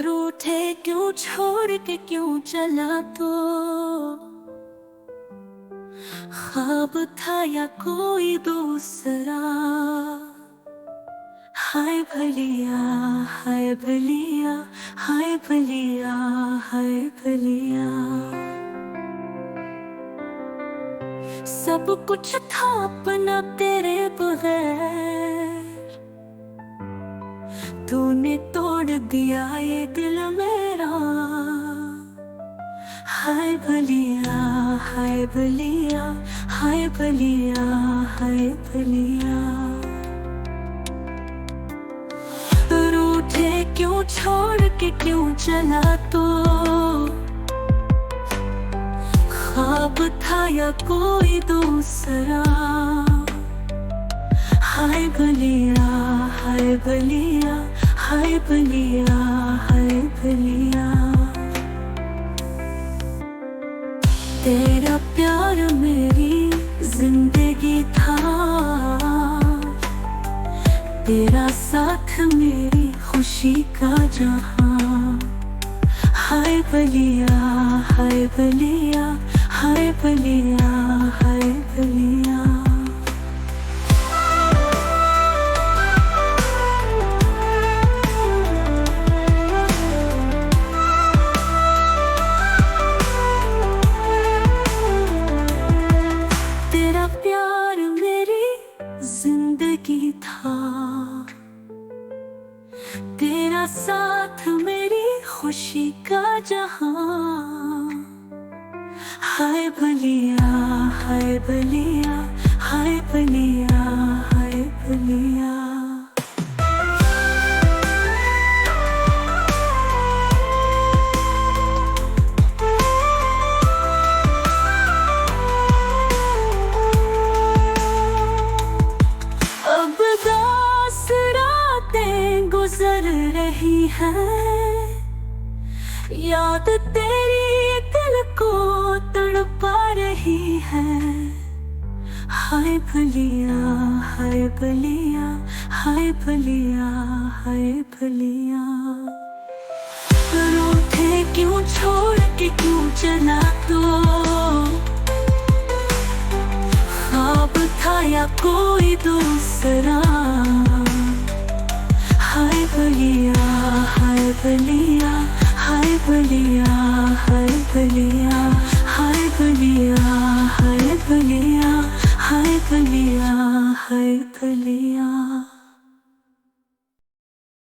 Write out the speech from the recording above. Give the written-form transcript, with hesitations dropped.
रूठे क्यों, छोड़ के क्यों चला तो? ख्वाब था या कोई दूसरा? हाय भलिया, हाय भलिया, हाय भलिया, हाय भलिया। सब कुछ था अपना तेरे बगैर, तूने तोड़ दिया ये दिल मेरा। हाय भलिया, हाय भलिया, हाय भलिया, हाय भलिया। रूठे क्यों, छोड़ के क्यों चला तो? ख्वाब था या कोई दूसरा? हाय भलिया, हाय भलिया, हाय भलिया, हाय भलिया। तेरा प्यार मेरी जिंदगी था, तेरा साथ मेरी खुशी का जहां। हाय भलिया, हाय भलिया, हाय भलिया, हाय भलिया। तेरा प्यार मेरी जिंदगी था, तेरा साथ मेरी खुशी का जहां। हाय भलिया, हाय भलिया, हाय भलिया, हाय भलिया। अब 10 रातें गुजर रही हैं, याद तेरी दिल को तड़पा रही है। हाय भलिया, हाय भलिया, हाय भलिया, हाय भलिया। रूठे क्यों, छोड़ के क्यों चला तो? ख्वाब था या कोई दूसरा? हाय भलिया, हाय भलिया, हाय भलिया, हाय भलिया, हाय भलिया, हाय भलिया, हाय भलिया, हाय भलिया।